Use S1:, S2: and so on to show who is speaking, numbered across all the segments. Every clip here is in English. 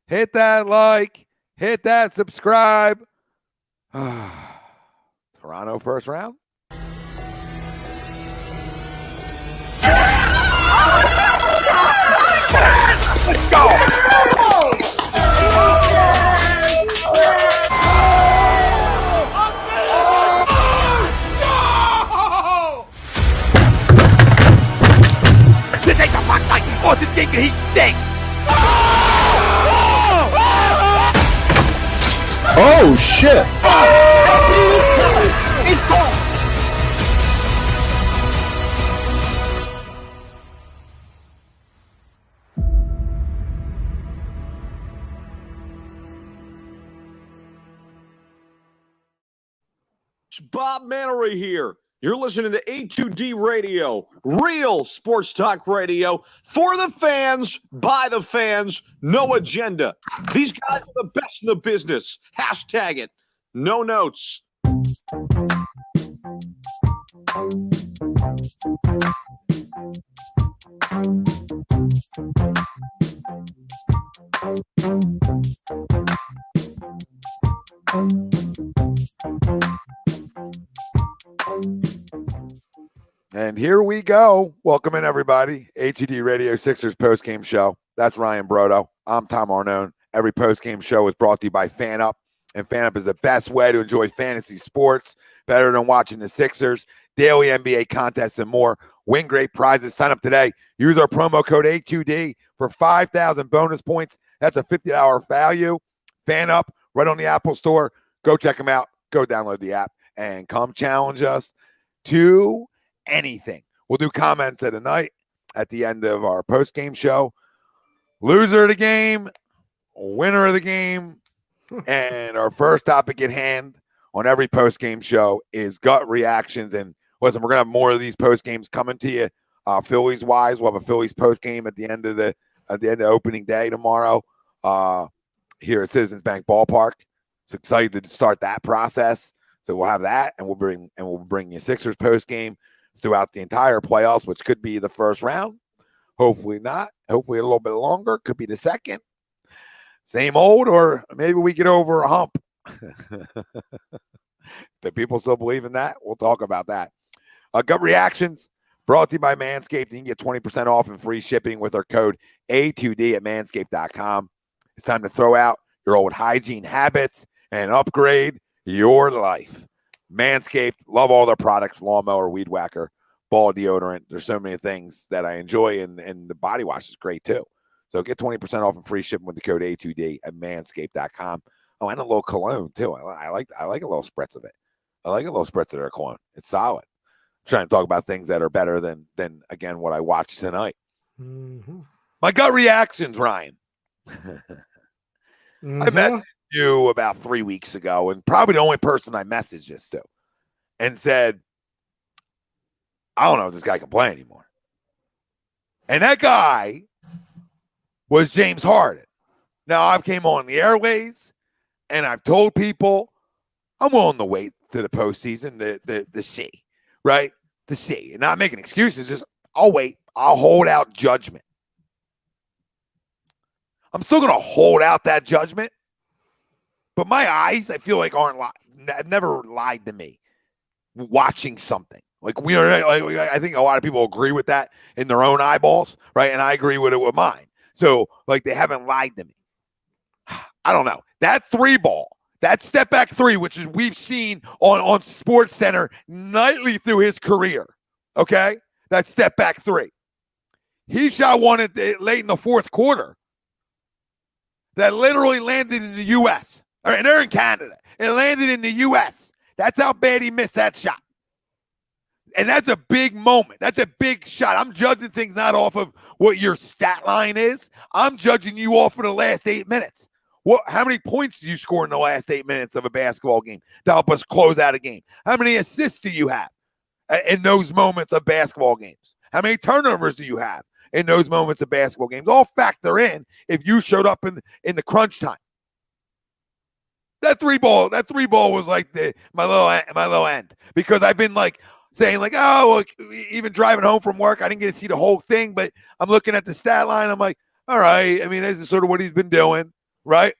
S1: Hit that like. Hit that subscribe. Toronto first round.
S2: Let's go. This ain't the fuck like force this game, he stinks.
S3: Oh shit!
S2: It's gone.
S4: Bob Mannery here. You're listening to A2D Radio, real sports talk radio for the fans, by the fans, no agenda. These guys are the best in the business. Hashtag it. No notes.
S1: And here we go. Welcome in, everybody. A2D Radio Sixers postgame show. That's Ryan Brodo. I'm Tom Arnone. Every postgame show is brought to you by FanUp. And FanUp is the best way to enjoy fantasy sports, better than watching the Sixers, daily NBA contests, and more. Win great prizes. Sign up today. Use our promo code A2D for 5,000 bonus points. That's a $50 value. FanUp, right on the Apple Store. Go check them out. Go download the app and come challenge us to anything. We'll do comments at the night at the end of our post-game show. Loser of the game, winner of the game, and our first topic at hand on every post-game show is gut reactions. And listen, we're gonna have more of these post-games coming to you. Phillies wise, we'll have a Phillies post-game at the end of opening day tomorrow here at Citizens Bank Ballpark. So excited to start that process. So we'll have that, and we'll bring you Sixers post-game throughout the entire playoffs, which could be the first round. Hopefully not. Hopefully a little bit longer. Could be the second. Same old, or maybe we get over a hump. Do people still believe in that? We'll talk about that. Gut reactions brought to you by Manscaped. You can get 20% off and free shipping with our code A2D at manscaped.com. It's time to throw out your old hygiene habits and upgrade your life. Manscaped, love all their products, lawnmower, weed whacker, ball deodorant. There's so many things that I enjoy, and the body wash is great too. So get 20% off and free shipping with the code A2D at manscaped.com. Oh, and a little cologne too. I like a little spritz of it. I like a little spritz of their cologne. It's solid. I'm trying to talk about things that are better than again what I watched tonight. Mm-hmm. My gut reactions, Ryan. Mm-hmm. I messaged you about 3 weeks ago, and probably the only person I messaged this to, and said, I don't know if this guy can play anymore. And that guy was James Harden. Now, I've came on the airways, and I've told people I'm willing to wait to the postseason to see, right? To see. And not making excuses, just I'll wait. I'll hold out judgment. I'm still going to hold out that judgment. But my eyes, I feel like never lied to me watching something. Like I think a lot of people agree with that in their own eyeballs, right? And I agree with it with mine. So, like, they haven't lied to me. I don't know. That three ball, that step back three, which is we've seen on Sports Center nightly through his career, okay? That step back three. He shot one late in the fourth quarter that literally landed in the U.S. And they're in Canada. It landed in the U.S. That's how bad he missed that shot. And that's a big moment. That's a big shot. I'm judging things not off of what your stat line is. I'm judging you off of the last 8 minutes. How many points do you score in the last 8 minutes of a basketball game to help us close out a game? How many assists do you have in those moments of basketball games? How many turnovers do you have in those moments of basketball games? All factor in if you showed up in the crunch time. That three ball was like my little end, because I've been like saying like, oh, well, even driving home from work, I didn't get to see the whole thing, but I'm looking at the stat line. I'm like, all right. I mean, this is sort of what he's been doing, right?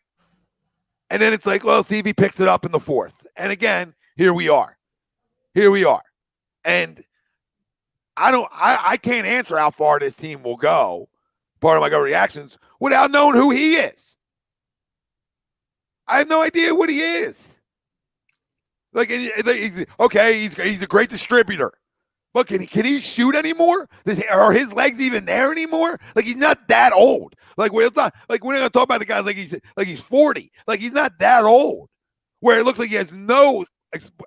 S1: And then it's like, well, see if he picks it up in the fourth. And again, here we are. And I can't answer how far this team will go, part of my gut reactions, without knowing who he is. I have no idea what he is. Like, he's a great distributor. But can he shoot anymore? Are his legs even there anymore? Like, he's not that old. Like, it's not like we're not gonna talk about the guys like he's 40. Like, he's not that old. Where it looks like he has no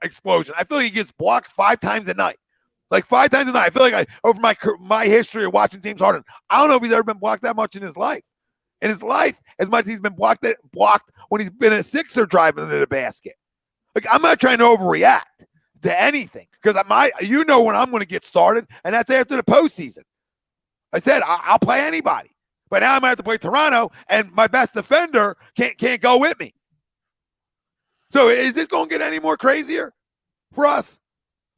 S1: explosion. I feel like he gets blocked 5 times a night. Like 5 times a night. I feel like over my history of watching James Harden, I don't know if he's ever been blocked that much in his life. As much as he's been blocked when he's been a Sixer driving into the basket. Like, I'm not trying to overreact to anything because when I'm going to get started, and that's after the postseason. I said I'll play anybody, but now I'm going to have to play Toronto, and my best defender can't go with me. So is this going to get any more crazier for us?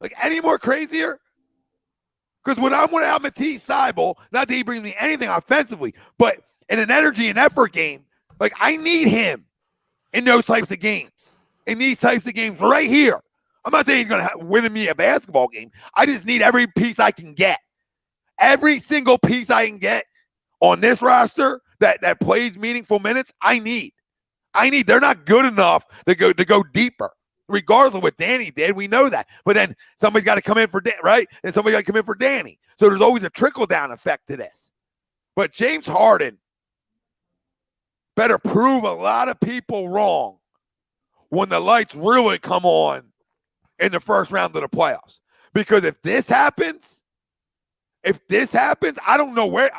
S1: Like, any more crazier? Because when I'm without Matisse Thybulle, not that he brings me anything offensively, but in an energy and effort game, like, I need him in those types of games. In these types of games right here. I'm not saying he's going to win me a basketball game. I just need every piece I can get. Every single piece I can get on this roster that plays meaningful minutes, I need. They're not good enough to go deeper. Regardless of what Danny did, we know that. But then somebody's got to come in for right? And somebody's got to come in for Danny. So there's always a trickle-down effect to this. But James Harden better prove a lot of people wrong when the lights really come on in the first round of the playoffs. Because if this happens, I don't know where.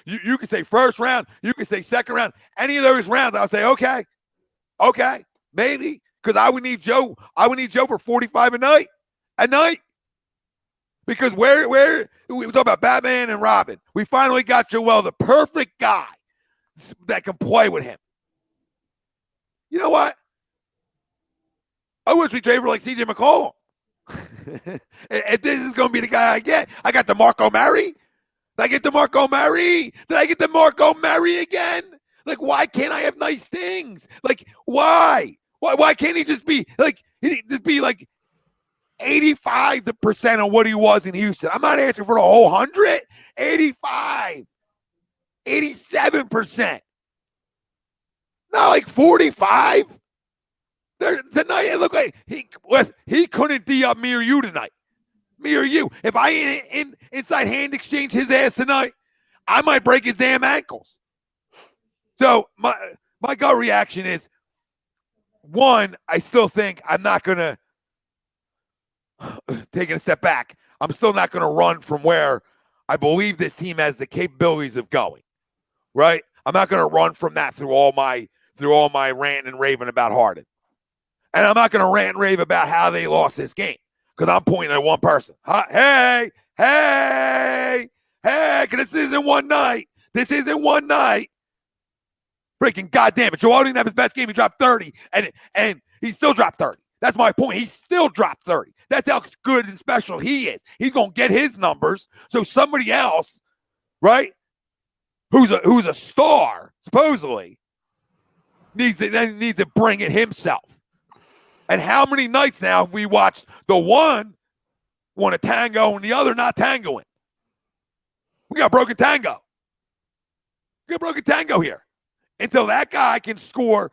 S1: You can say first round, you can say second round. Any of those rounds, I'll say, okay, maybe. Because I would need Joe for 45 a night. Because where we talk about Batman and Robin. We finally got Joel, the perfect guy that can play with him. You know what? I wish we trade for like CJ McCollum. If this is going to be the guy I get, I got DeMarco Murray. Did I get DeMarco Murray again? Like, why can't I have nice things? Like, why? Why can't he just be like 85% of what he was in Houston? I'm not asking for the whole 100. 85, 87%. Not like 45. Tonight, it looked like he couldn't D up me or you tonight. Me or you. If I ain't inside hand exchange his ass tonight, I might break his damn ankles. So my gut reaction is, one, I still think I'm not going to, taking a step back, I'm still not going to run from where I believe this team has the capabilities of going, right? I'm not going to run from that through all my rant and raving about Harden. And I'm not going to rant and rave about how they lost this game because I'm pointing at one person. Hey, because this isn't one night. Freaking goddamn it. Joel didn't have his best game. He dropped 30, and he still dropped 30. That's my point. He still dropped 30. That's how good and special he is. He's going to get his numbers. So somebody else, right, who's a star, supposedly, needs to bring it himself. And how many nights now have we watched the one want to tango and the other not tangoing? We got broken tango. Here. Until that guy can score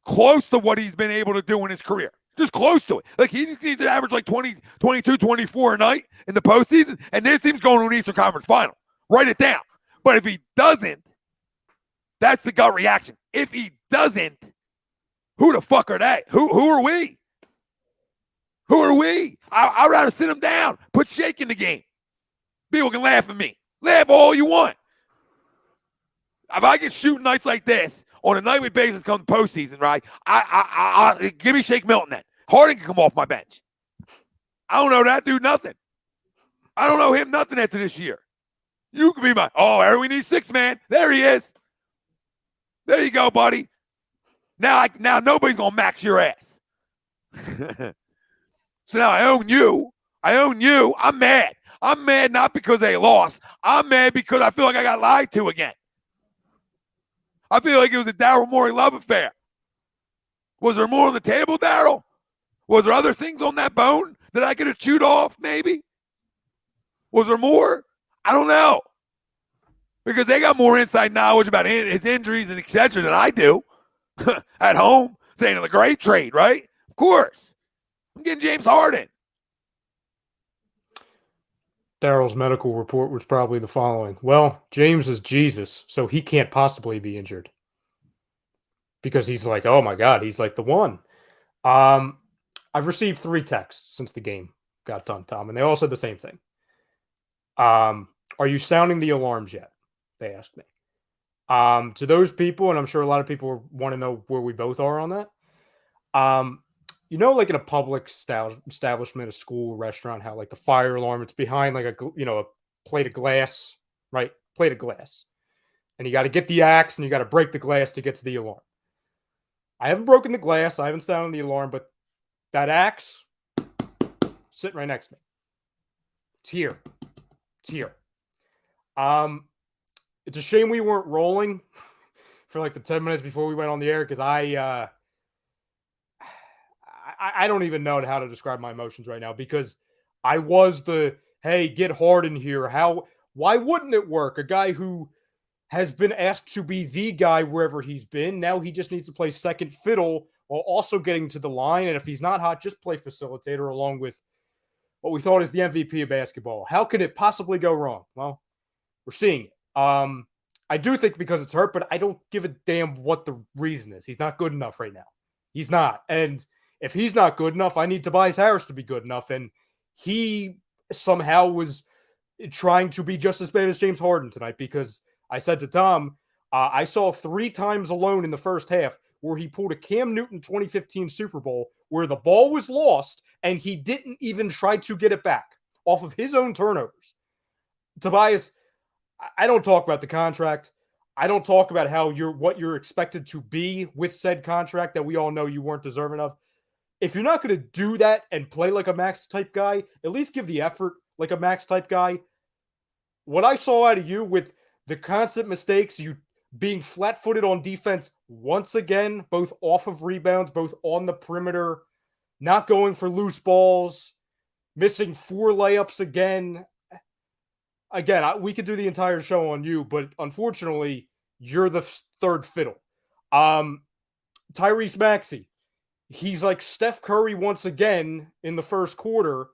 S1: close to what he's been able to do in his career. Just close to it. Like, he needs to average like 20, 22, 24 a night in the postseason, and this team's going to an Eastern Conference final. Write it down. But if he doesn't, that's the gut reaction. If he doesn't, who the fuck are they? Who are we? I'd rather sit him down, put Shake in the game. People can laugh at me. Laugh all you want. If I get shooting nights like this on a nightly basis come the postseason, right? I give me Shake Milton then. Harden can come off my bench. I don't know that dude nothing. I don't know him nothing after this year. You can be we need 6 man. There he is. There you go, buddy. Now nobody's gonna max your ass. So now I own you. I'm mad. I'm mad not because they lost. I'm mad because I feel like I got lied to again. I feel like it was a Daryl Morey love affair. Was there more on the table, Daryl? Was there other things on that bone that I could have chewed off, maybe? Was there more? I don't know. Because they got more inside knowledge about his injuries and et cetera than I do at home, saying it's a great trade, right? Of course. I'm getting James Harden.
S3: Daryl's medical report was probably the following. Well, James is Jesus, so he can't possibly be injured. Because he's like, oh my God, he's like the one. I've received 3 texts since the game got done, Tom, and they all said the same thing. Are you sounding the alarms yet? They asked me. To those people, and I'm sure a lot of people want to know where we both are on that. Like in a public establishment, a school, restaurant, how like the fire alarm, it's behind like a plate of glass, right? Plate of glass. And you got to get the axe and you got to break the glass to get to the alarm. I haven't broken the glass. I haven't sounded the alarm, but that axe sitting right next to me. It's here. It's here. It's a shame we weren't rolling for like the 10 minutes before we went on the air because I don't even know how to describe my emotions right now because I was hey, get Harden here. Why wouldn't it work? A guy who has been asked to be the guy wherever he's been. Now he just needs to play second fiddle while also getting to the line. And if he's not hot, just play facilitator along with what we thought is the MVP of basketball. How could it possibly go wrong? Well, we're seeing it. I do think because it's hurt, but I don't give a damn what the reason is. He's not good enough right now. He's not. And if he's not good enough, I need Tobias Harris to be good enough. And he somehow was trying to be just as bad as James Harden tonight because I said to Tom, I saw 3 times alone in the first half where he pulled a Cam Newton 2015 Super Bowl where the ball was lost and he didn't even try to get it back off of his own turnovers. Tobias, I don't talk about the contract. I don't talk about what you're expected to be with said contract that we all know you weren't deserving of. If you're not going to do that and play like a Max type guy, at least give the effort like a Max type guy. What I saw out of you with the constant mistakes, you being flat-footed on defense once again, both off of rebounds, both on the perimeter, not going for loose balls, missing 4 layups again. Again, we could do the entire show on you, but unfortunately, you're the third fiddle. Tyrese Maxey, he's like Steph Curry once again in the first quarter.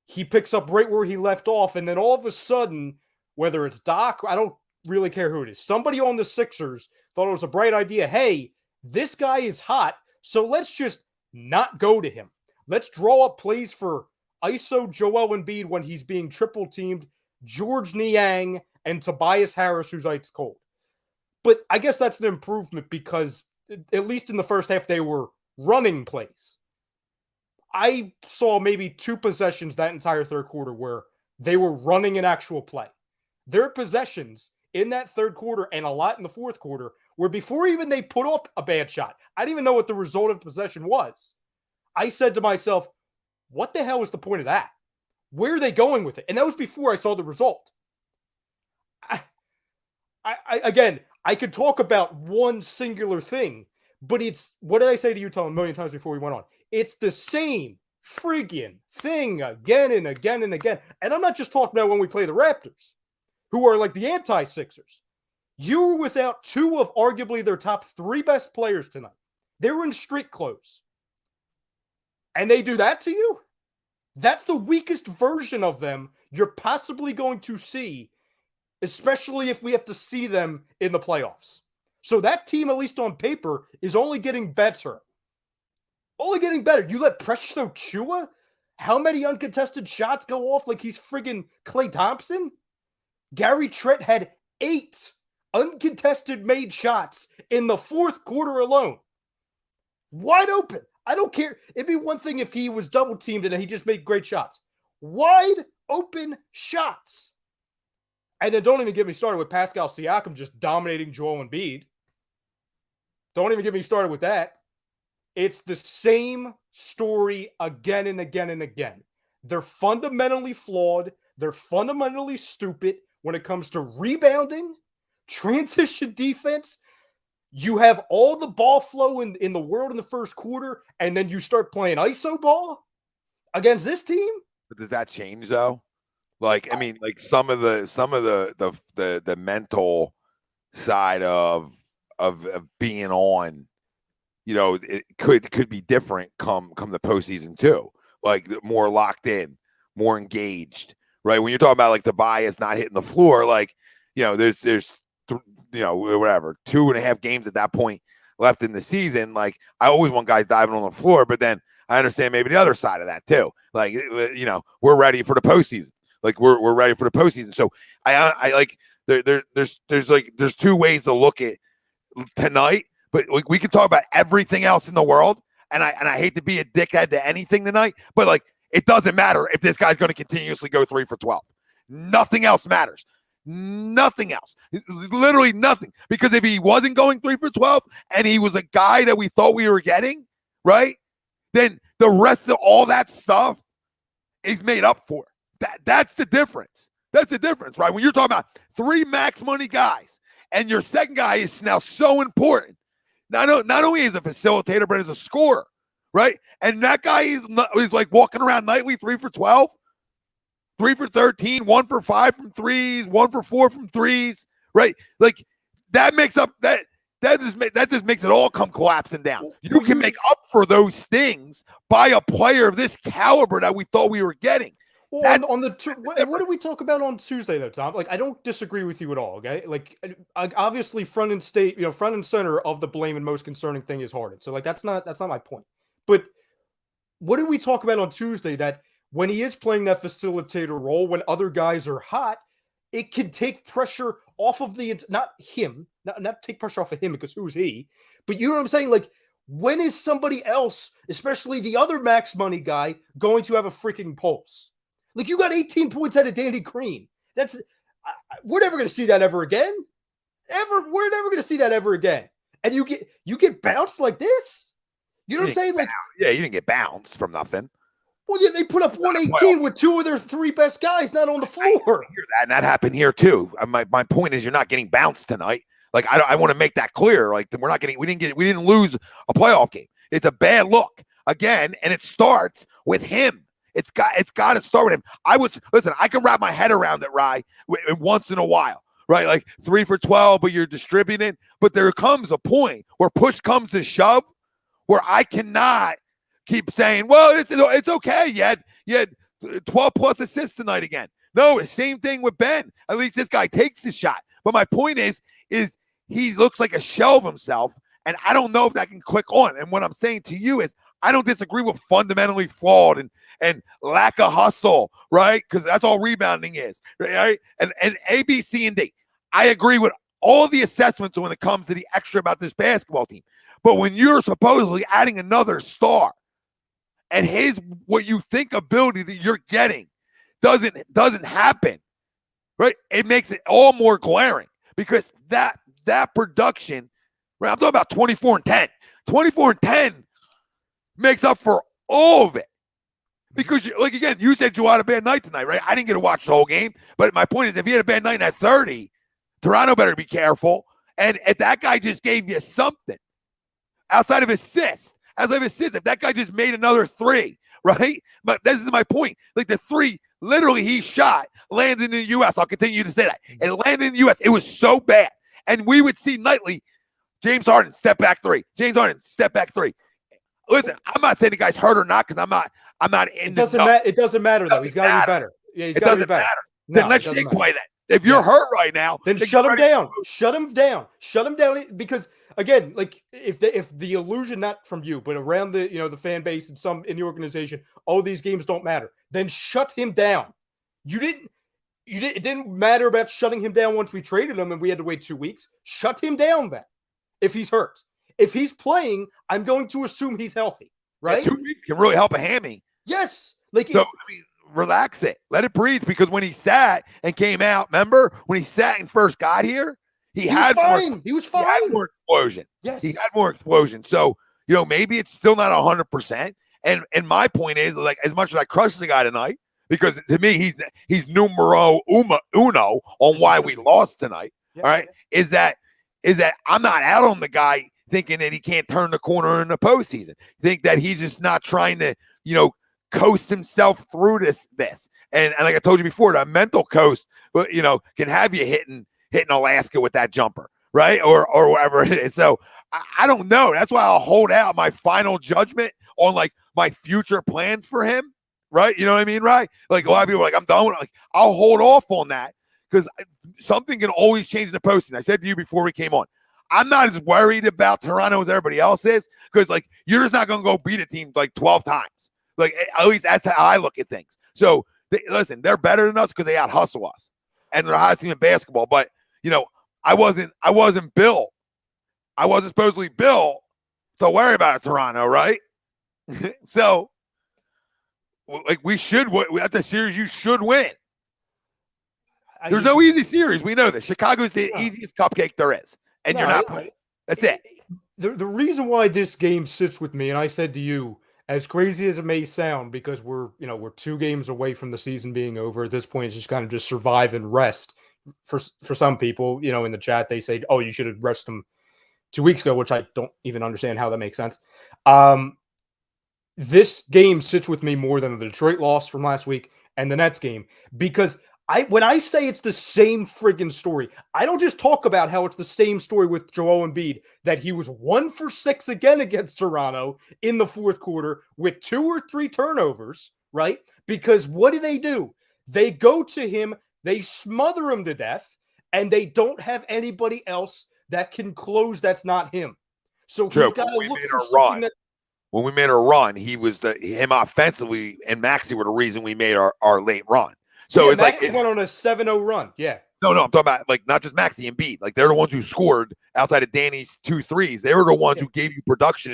S3: He picks up right where he left off, and then all of a sudden, whether it's Doc, I don't really care who it is, somebody on the Sixers thought it was a bright idea. Hey, this guy is hot, so let's just not go to him. Let's draw up plays for ISO Joel Embiid when he's being triple teamed, George Niang, and Tobias Harris, who's ice cold. But I guess that's an improvement because at least in the first half, they were running plays. I saw maybe 2 possessions that entire third quarter where they were running an actual play. Their possessions in that third quarter and a lot in the fourth quarter where before even they put up a bad shot, I didn't even know what the result of the possession was. I said to myself, what the hell is the point of that? Where are they going with it? And that was before I saw the result. Again, I could talk about one singular thing, but it's, what did I say to you, Tom, a million times before we went on? It's the same friggin' thing again and again and again. And I'm not just talking about when we play the Raptors, who are like the anti-Sixers. You were without 2 of arguably their top 3 best players tonight. They were in street clothes. And they do that to you? That's the weakest version of them you're possibly going to see, especially if we have to see them in the playoffs. So that team, at least on paper, is only getting better. Only getting better. You let Precious Achiuwa? How many uncontested shots go off like he's friggin' Klay Thompson? Gary Trent had 8 uncontested made shots in the fourth quarter alone. Wide open. I don't care. It'd be one thing if he was double teamed and he just made great shots. Wide open shots. And then don't even get me started with Pascal Siakam just dominating Joel Embiid. Don't even get me started with that. It's the same story again and again and again. They're fundamentally flawed. They're fundamentally stupid when it comes to rebounding, transition defense, you have all the ball flow in the world in the first quarter, and then you start playing ISO ball against this team.
S1: But does that change though? Like, I mean, like some of the mental side of being on, it could be different come the postseason too. Like more locked in, more engaged, right? When you're talking about like Tobias not hitting the floor, like, there's whatever 2.5 games at that point left in the season. Like, I always want guys diving on the floor, but then I understand maybe the other side of that too. Like, we're ready for the postseason. Like we're ready for the postseason. So I like there's two ways to look at tonight, but we can talk about everything else in the world. And I hate to be a dickhead to anything tonight, but like, it doesn't matter if this guy's going to continuously go 3 for 12. Nothing else matters. Nothing else. Literally nothing. Because if he wasn't going 3 for 12 and he was a guy that we thought we were getting, right? Then the rest of all that stuff is made up for. That's the difference. That's the difference, right? When you're talking about 3 max money guys and your second guy is now so important. Not only as a facilitator, but as a scorer, right? And that guy is like walking around nightly 3 for 12, 3 for 13, 1 for 5 from threes, 1 for 4 from threes, right? Like that makes up that just makes it all come collapsing down. You can make up for those things by a player of this caliber that we thought we were getting.
S3: Well, what did we talk about on Tuesday though, Tom? Like, I don't disagree with you at all. Okay, like obviously front and center of the blame and most concerning thing is Harden. So like that's not my point. But what did we talk about on Tuesday? That when he is playing that facilitator role, when other guys are hot, it can take pressure off of not take pressure off of him, because who's he? But you know what I'm saying? Like, when is somebody else, especially the other max money guy, going to have a freaking pulse? Like, you got 18 points out of Danny Green. We're never going to see that ever again. We're never going to see that ever again. And you get bounced like this. You know what I'm saying? Like,
S1: yeah, you didn't get bounced from nothing.
S3: Well, yeah, they put up 118 with 2 of their 3 best guys not on the floor.
S1: I hear that, and that happened here too. My point is, you're not getting bounced tonight. Like, I want to make that clear. Like, we didn't lose a playoff game. It's a bad look again, and it starts with him. It's got to start with him. I can wrap my head around it, Rye, once in a while, right? Like 3 for 12, but you're distributing. But there comes a point where push comes to shove, where I cannot keep saying, well, it's okay. You had 12 plus assists tonight again. No, the same thing with Ben. At least this guy takes the shot. But my point is he looks like a shell of himself, and I don't know if that can click on. And what I'm saying to you is, I don't disagree with fundamentally flawed and lack of hustle, right? Because that's all rebounding is, right? And A, B, C, and D. I agree with all the assessments when it comes to the extra about this basketball team. But when you're supposedly adding another star, and what you think ability that you're getting doesn't happen, right? It makes it all more glaring, because that production, right? I'm talking about 24 and 10. 24 and 10 makes up for all of it. Because, like, again, you said you had a bad night tonight, right? I didn't get to watch the whole game, but my point is, if he had a bad night at 30, Toronto better be careful. And if that guy just gave you something outside of assists, if that guy just made another 3, right? But this is my point. Like, the 3, literally, he shot, landed in the U.S. I'll continue to say that. It landed in the U.S. It was so bad. And we would see nightly, James Harden, step back 3. James Harden, step back 3. Listen, I'm not saying the guy's hurt or not, because I'm not in.
S3: It doesn't matter though. He's got to be better. Yeah, he's got to be better.
S1: Then let Shake play that. If you're hurt right now,
S3: then shut him down. Shut him down. Shut him down. Because again, like, if the illusion, not from you, but around the the fan base and some in the organization, these games don't matter, then shut him down. It didn't matter about shutting him down once we traded him and we had to wait 2 weeks. Shut him down then. If he's hurt. If he's playing, I'm going to assume he's healthy, right?
S1: 2 weeks can really help a hammy.
S3: Yes.
S1: Relax it. Let it breathe, because when he sat and came out, remember when he sat and first got here, he was fine. He had more explosion.
S3: Yes.
S1: He had more explosion. So, maybe it's still not 100%. And my point is, like, as much as I crushed the guy tonight, because to me, he's numero uno on why we lost tonight.
S3: Yeah.
S1: All right. Is that is that I'm not out on the guy thinking that he can't turn the corner in the postseason. Think that he's just not trying to, coast himself through this. And like I told you before, the mental coast, can have you hitting Alaska with that jumper, right? Or whatever it is. So I don't know. That's why I'll hold out my final judgment on like my future plans for him, right? You know what I mean, right? Like a lot of people are like, I'm done with it. Like, I'll hold off on that because something can always change in the postseason. I said to you before we came on, I'm not as worried about Toronto as everybody else is because like you're just not going to go beat a team like 12 times. Like, at least that's how I look at things. So, listen, they're better than us because they out-hustle us. And they're the hottest team in basketball. But, I wasn't built. I wasn't supposedly built to worry about Toronto, right? So, like, we should – at the series, you should win. There's no easy series. We know this. Chicago's the easiest cupcake there is. And you're not playing. That's it.
S3: The reason why this game sits with me, and I said to you, as crazy as it may sound, because we're 2 games away from the season being over. At this point, it's just kind of just survive and rest. For some people, in the chat, they say, "Oh, you should have rested them 2 weeks ago," which I don't even understand how that makes sense. This game sits with me more than the Detroit loss from last week and the Nets game because when I say it's the same friggin' story, I don't just talk about how it's the same story with Joel Embiid, that he was 1 for 6 again against Toronto in the fourth quarter with 2 or 3 turnovers, right? Because what do? They go to him, they smother him to death, and they don't have anybody else that can close that's not him. So he's got to look for something that...
S1: When we made our run, he was him offensively, and Maxey were the reason we made our late run. So it's
S3: Maxey
S1: like
S3: went on a 7-0 run. Yeah.
S1: No, I'm talking about like not just Maxey and Embiid. Like they're the ones who scored outside of Danny's 2 threes. They were the ones who gave you production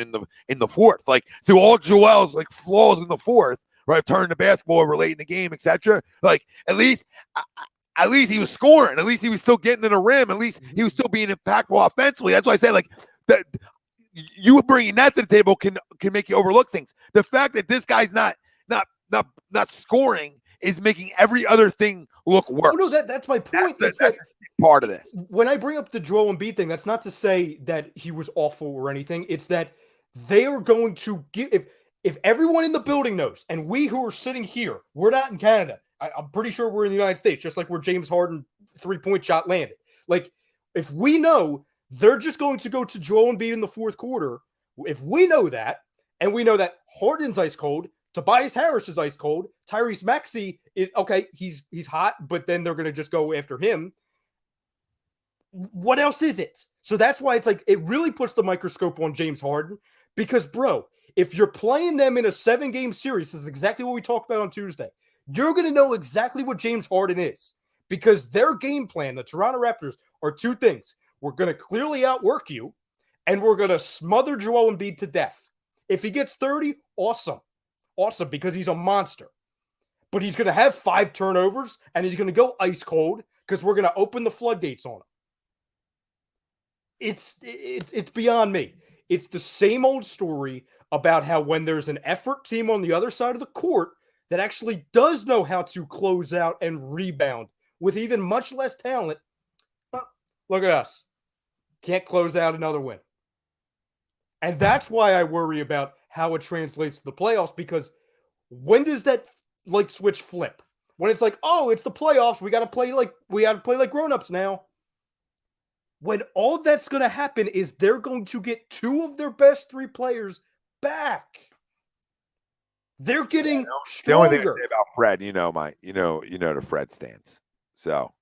S1: in the fourth. Like through all Joel's like flaws in the fourth, right? Turning the basketball over late in the game, etc. Like at least he was scoring. At least he was still getting to the rim. At least he was still being impactful offensively. That's why I said like that. You bringing that to the table can make you overlook things. The fact that this guy's not scoring is making every other thing look worse.
S3: Oh, no, that's my point.
S1: That's the part of this.
S3: When I bring up the Joel Embiid thing, that's not to say that he was awful or anything. It's that they are going to give if everyone in the building knows, and we who are sitting here, we're not in Canada. I'm pretty sure we're in the United States, just like where James Harden 3-point shot landed. Like if we know they're just going to go to Joel Embiid in the fourth quarter, if we know that, and we know that Harden's ice cold, Tobias Harris is ice cold. Tyrese Maxey is okay. He's hot, but then they're going to just go after him. What else is it? So that's why it's like it really puts the microscope on James Harden because, bro, if you're playing them in a 7-game series, this is exactly what we talked about on Tuesday. You're going to know exactly what James Harden is because their game plan, the Toronto Raptors, are 2 things. We're going to clearly outwork you, and we're going to smother Joel Embiid to death. If he gets 30, awesome. Awesome, because he's a monster. But he's going to have 5 turnovers, and he's going to go ice cold because we're going to open the floodgates on him. It's beyond me. It's the same old story about how when there's an effort team on the other side of the court that actually does know how to close out and rebound with even much less talent, look at us. Can't close out another win. And that's why I worry about how it translates to the playoffs, because when does that like switch flip? When it's like, oh, it's the playoffs, we got to play like grown-ups now. When all that's going to happen is they're going to get 2 of their best 3 players back. They're getting stronger.
S1: The only thing I say about Fred, the Fred stance. So,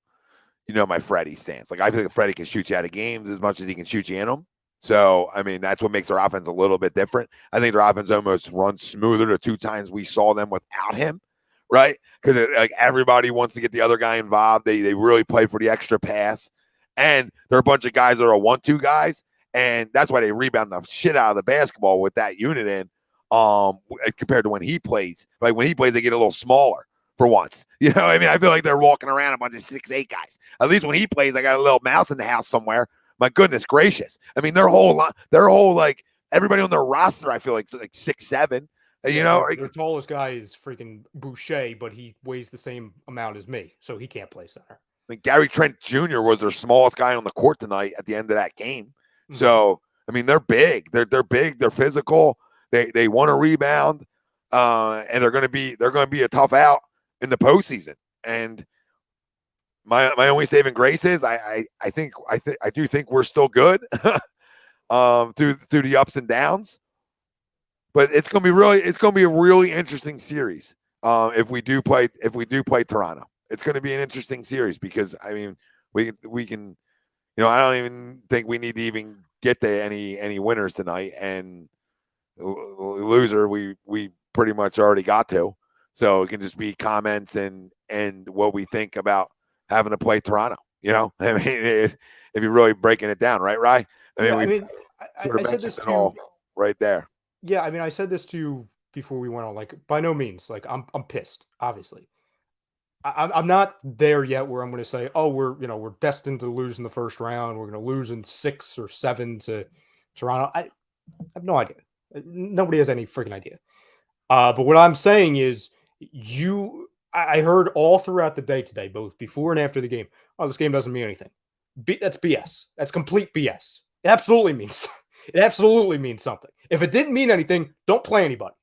S1: my Freddie stance. Like I think Freddie can shoot you out of games as much as he can shoot you in them. So, I mean, that's what makes their offense a little bit different. I think their offense almost runs smoother the 2 times we saw them without him, right? Because like everybody wants to get the other guy involved. They really play for the extra pass. And they're a bunch of guys that are 1-2 guys. And that's why they rebound the shit out of the basketball with that unit in compared to when he plays. Like when he plays, they get a little smaller for once. I mean, I feel like they're walking around a bunch of 6'8" guys. At least when he plays, I got a little mouse in the house somewhere. My goodness gracious. I mean, their whole like everybody on their roster, I feel like 6'7".
S3: Their tallest guy is freaking Boucher, but he weighs the same amount as me, so he can't play center.
S1: mean, Gary Trent Jr. was their smallest guy on the court tonight at the end of that game. So, I mean, they're big. They're big. They're physical. They want to rebound, and they're going to be a tough out in the postseason. And my only saving grace is I do think we're still good through the ups and downs. But it's going to be a really interesting series if we do play Toronto. It's going to be an interesting series because I mean we can, I don't even think we need to even get to any winners tonight, and loser we pretty much already got to. So it can just be comments and what we think about having to play Toronto. I mean, if you're really breaking it down, right, Rye?
S3: I said this to you
S1: right there.
S3: Yeah, I mean, I said this to you before we went on. Like, by no means, like, I'm pissed. Obviously, I'm not there yet where I'm going to say, oh, we're destined to lose in the first round. We're going to lose in 6 or 7 to Toronto. I have no idea. Nobody has any freaking idea. But what I'm saying is, I heard all throughout the day today, both before and after the game, oh, this game doesn't mean anything. That's BS. That's complete BS. It absolutely means something. If it didn't mean anything, don't play anybody.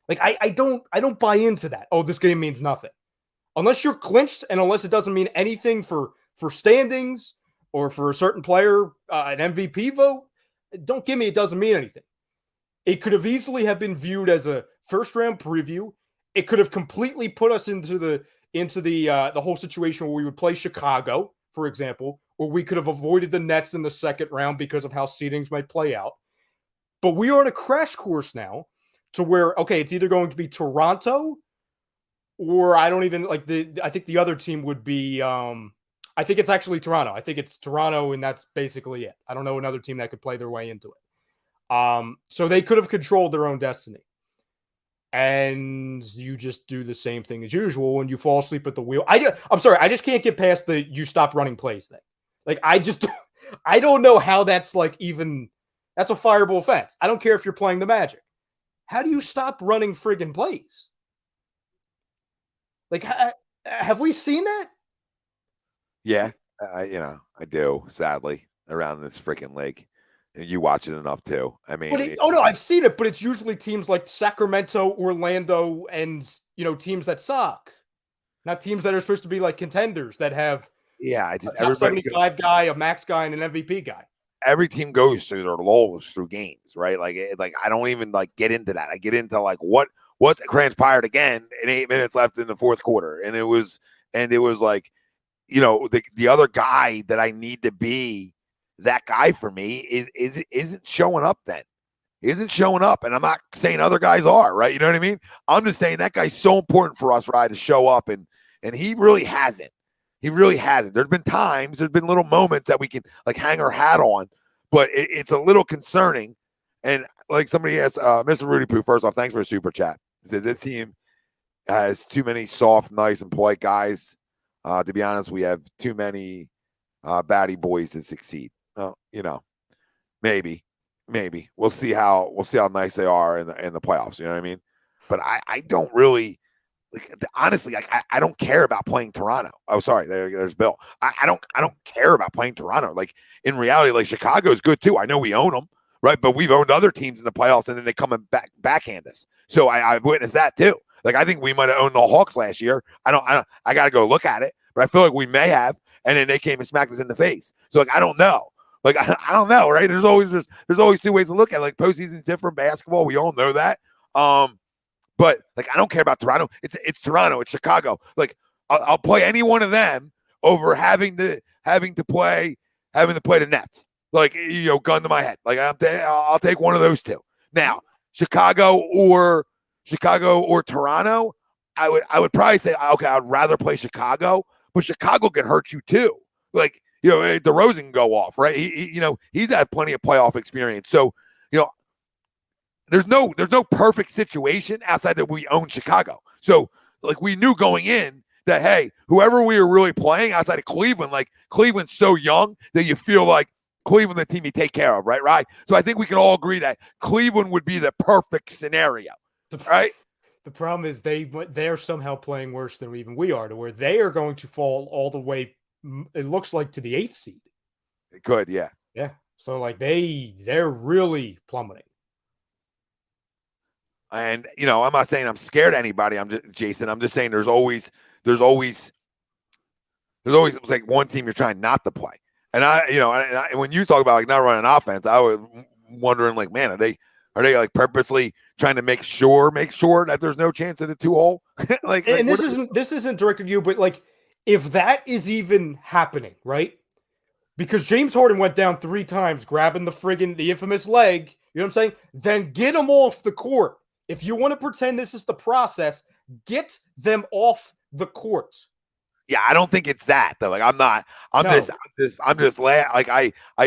S3: Like I don't buy into that. Oh, this game means nothing. Unless you're clinched and unless it doesn't mean anything for standings or for a certain player, an MVP vote, don't give me it doesn't mean anything. It could have easily have been viewed as a first round preview. It could have completely put us into the whole situation where we would play Chicago, for example, or we could have avoided the Nets in the second round because of how seedings might play out. But we are on a crash course now to where, okay, it's either going to be Toronto or I don't even like I think the other team would be, I think it's actually Toronto. I think it's Toronto and that's basically it. I don't know another team that could play their way into it. So they could have controlled their own destiny. And you just do the same thing as usual when you fall asleep at the wheel. I'm sorry, I just can't get past the you stop running plays thing. Like, I don't know how that's like even, that's a fireable offense. I don't care if you're playing the Magic. How do you stop running friggin' plays? Like, have we seen that?
S1: Yeah, I do, sadly, around this freaking league. You watch it enough too. I mean,
S3: I've seen it, but it's usually teams like Sacramento, Orlando, and teams that suck, not teams that are supposed to be like contenders that have
S1: I just
S3: a top 75 guy, a max guy, and an MVP guy.
S1: Every team goes through their lulls through games, right? Like I don't even like get into that. I get into like what transpired again in 8 minutes left in the fourth quarter, and it was like the other guy that I need to be. That guy for me isn't showing up then. He isn't showing up. And I'm not saying other guys are, right? You know what I mean? I'm just saying that guy's so important for us, right, to show up. And he really hasn't. He really hasn't. There's been little moments that we can like hang our hat on, but it's a little concerning. And like somebody asked, Mr. Rudy Poo, first off, thanks for a super chat. He says this team has too many soft, nice, and polite guys. To be honest, we have too many batty boys to succeed. Maybe we'll see how nice they are in the playoffs. You know what I mean? But I don't really honestly. I don't care about playing Toronto. Oh, sorry, there's Bill. I don't care about playing Toronto. Like in reality, like Chicago is good too. I know we own them, right? But we've owned other teams in the playoffs, and then they come and backhand us. So I've witnessed that too. Like I think we might have owned the Hawks last year. I got to go look at it, but I feel like we may have. And then they came and smacked us in the face. So like I don't know. Like I don't know, right? There's always two ways to look at it. Like postseason's different basketball. We all know that. But like I don't care about Toronto. It's Toronto. It's Chicago. Like I'll play any one of them over having to play the Nets. Like gun to my head. Like I'll take one of those two. Now Chicago or Toronto. I would probably say okay. I'd rather play Chicago. But Chicago can hurt you too. Like, DeRozan can go off, right? He's had plenty of playoff experience. So, there's no perfect situation outside that we own Chicago. So, like we knew going in that, hey, whoever we were really playing outside of Cleveland, like Cleveland's so young that you feel like Cleveland the team you take care of, right? So I think we can all agree that Cleveland would be the perfect scenario, right?
S3: The problem is they're somehow playing worse than even we are, to where they are going to fall all the way it looks like, to the 8th seed.
S1: It could, yeah.
S3: Yeah. So like they're really plummeting.
S1: And I'm not saying I'm scared of anybody. I'm just saying there's always like one team you're trying not to play. And when you talk about like not running offense, I was wondering like, man, are they like purposely trying to make sure that there's no chance of the 2-hole?
S3: This isn't directed to you, but like if that is even happening, right? Because James Harden went down 3 times, grabbing the infamous leg. You know what I'm saying? Then get them off the court. If you want to pretend this is the process, get them off the court.
S1: Yeah, I don't think it's that though. Like I'm just like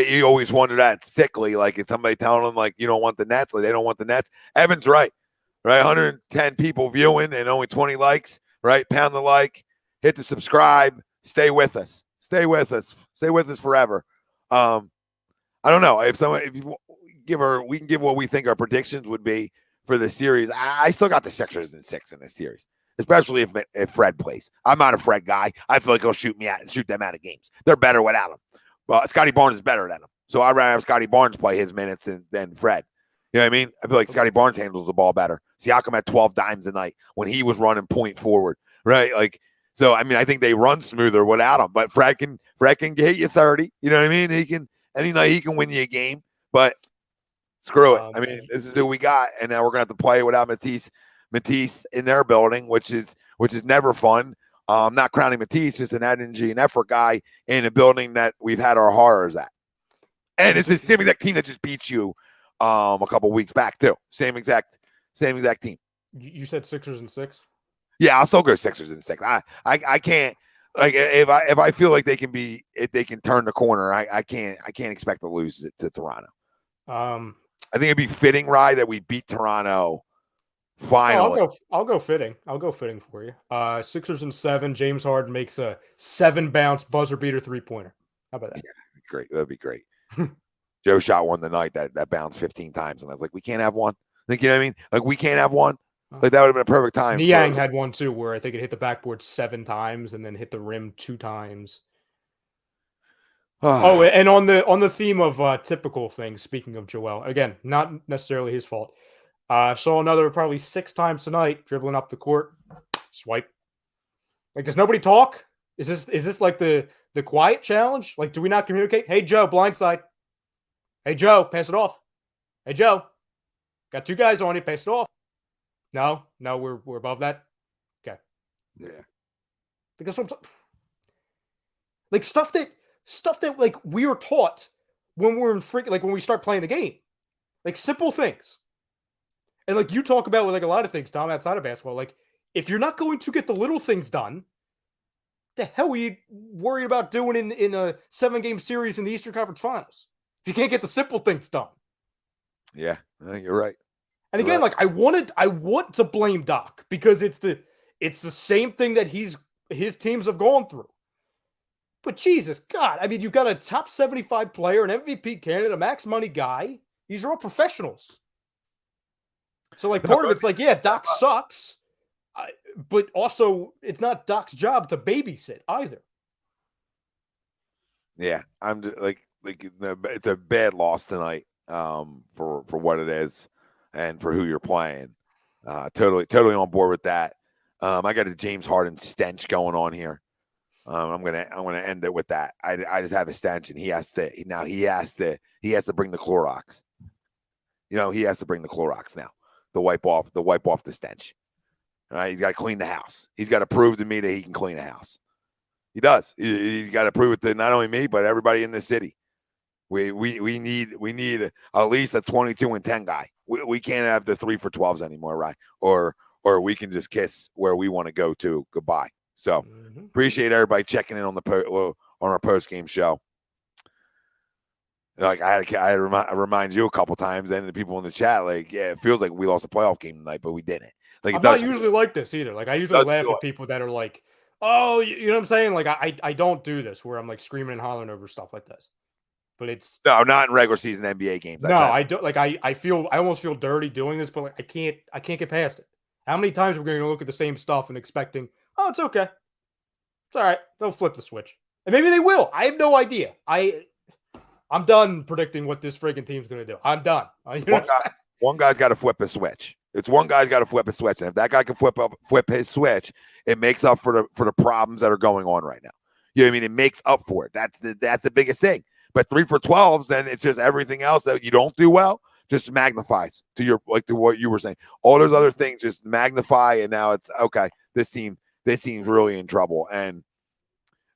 S1: you always wonder that sickly. Like it's somebody telling them like you don't want the Nets, like they don't want the Nets. Evan's right? 110 people viewing and only 20 likes. Right? Pound the like, hit the subscribe, stay with us forever. I don't know if we can give what we think our predictions would be for the series. I still got the Sixers in 6 in this series. Especially if Fred plays. I'm not a Fred guy. I feel like he'll shoot them out of games. They're better without him. Well, Scottie Barnes is better than him. So I'd rather have Scottie Barnes play his minutes than Fred. You know what I mean? I feel like Scottie Barnes handles the ball better. Siakam had 12 dimes a night when he was running point forward. Right? Like, so I mean, I think they run smoother without him. But Fred can hit you 30. You know what I mean? He can any night he can win you a game. But screw it. I mean, this is who we got, and now we're gonna have to play without Matisse in their building, which is never fun. Not crowning Matisse, just an energy and effort guy in a building that we've had our horrors at. And it's the same exact team that just beat you a couple weeks back too. Same exact team.
S3: You said Sixers in 6?
S1: Yeah, I'll still go Sixers in 6. I can't like if I feel like if they can turn the corner, I can't expect to lose it to Toronto. I think it'd be fitting, Rye, that we beat Toronto. Finally.
S3: I'll go fitting. I'll go fitting for you. Sixers in 7. James Harden makes a 7-bounce buzzer beater 3-pointer. How about that?
S1: Yeah, great. That'd be great. Joe shot one the night that bounced 15 times, and I was like, we can't have one. Like, you know what I mean? Like, we can't have one. Like, that would have been a perfect time.
S3: Niang had one too, where I think it hit the backboard 7 times and then hit the rim 2 times. And on the theme of typical things, speaking of Joel, again, not necessarily his fault. Saw another probably 6 times tonight, dribbling up the court, swipe. Like, does nobody talk? Is this like the quiet challenge? Like, do we not communicate? Hey, Joe, blindside. Hey, Joe, pass it off. Hey, Joe, got 2 guys on you, pass it off. No, we're above that. Okay.
S1: Yeah.
S3: Because like stuff that like we are taught when we're when we start playing the game, like simple things. And like you talk about with like a lot of things, Tom, outside of basketball, like if you're not going to get the little things done, the hell are you worried about doing in a 7-game series in the Eastern Conference Finals? If you can't get the simple things done.
S1: Yeah, I think you're right.
S3: And again, like I want to blame Doc because it's the same thing that his teams have gone through. But Jesus God, I mean, you've got a top 75 player, an MVP candidate, a max money guy. These are all professionals. So, like, part of it's like, yeah, Doc sucks, but also it's not Doc's job to babysit either.
S1: Yeah, I'm just, like it's a bad loss tonight for what it is and for who you're playing. Totally on board with that. I got a James Harden stench going on here. I'm gonna end it with that. I just have a stench, and he has to bring the Clorox. You know, he has to bring the Clorox now. To wipe off the stench. All right, he's got to clean the house. He's got to prove to me that he can clean a house. He does. He's got to prove it to not only me but everybody in the city. We need at least a 22-10 guy. We can't have the 3 for 12s anymore, right? Or we can just kiss where we want to go to goodbye. So appreciate everybody checking in on our post game show. Like I had to remind you a couple times, and the people in the chat, like, yeah, it feels like we lost a playoff game tonight, but we didn't. Like,
S3: I'm not usually like this either. Like, I usually laugh at people that are like, "Oh, you know what I'm saying?" Like, I don't do this where I'm like screaming and hollering over stuff like this. But it's
S1: not in regular season NBA games.
S3: I don't like. I almost feel dirty doing this, but like I can't get past it. How many times are we going to look at the same stuff and expecting, oh, it's okay, it's all right, they'll flip the switch. And maybe they will. I have no idea. I'm done predicting what this freaking team's going to do. I'm done.
S1: One guy's got to flip a switch. It's one guy's got to flip a switch, and if that guy can flip his switch, it makes up for the problems that are going on right now. You know what I mean? It makes up for it. That's the biggest thing. But 3 for 12s, then it's just everything else that you don't do well just magnifies to what you were saying. All those other things just magnify, and now it's okay. This team's really in trouble, and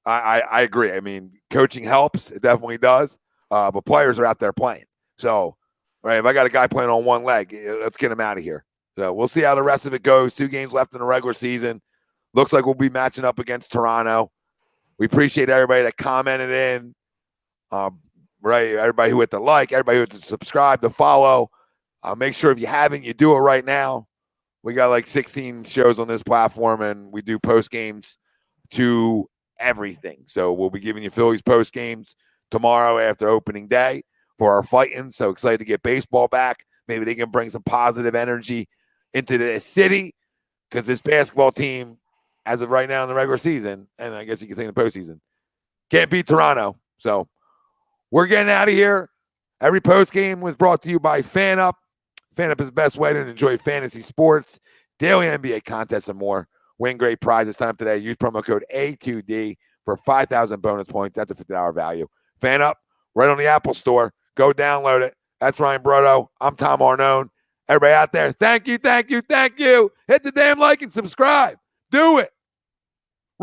S1: I agree. I mean, coaching helps. It definitely does. But players are out there playing. So, right, if I got a guy playing on one leg, let's get him out of here. So we'll see how the rest of it goes. 2 games left in the regular season. Looks like we'll be matching up against Toronto. We appreciate everybody that commented in. Right, everybody who hit the like, everybody who hit the subscribe, the follow. Make sure if you haven't, you do it right now. We got like 16 shows on this platform, and we do post games to everything. So we'll be giving you Phillies post games tomorrow after opening day for our fighting. So excited to get baseball back. Maybe they can bring some positive energy into the city, because this basketball team, as of right now in the regular season, and I guess you can say in the postseason, can't beat Toronto. So we're getting out of here. Every post game was brought to you by FanUp. FanUp is the best way to enjoy fantasy sports, daily NBA contests, and more. Win great prizes. Sign up today. Use promo code A2D for 5,000 bonus points. That's a $50 value. FanUp, right on the Apple Store. Go download it. That's Ryan Brodo. I'm Tom Arnone. Everybody out there, thank you, thank you, thank you. Hit the damn like and subscribe. Do it.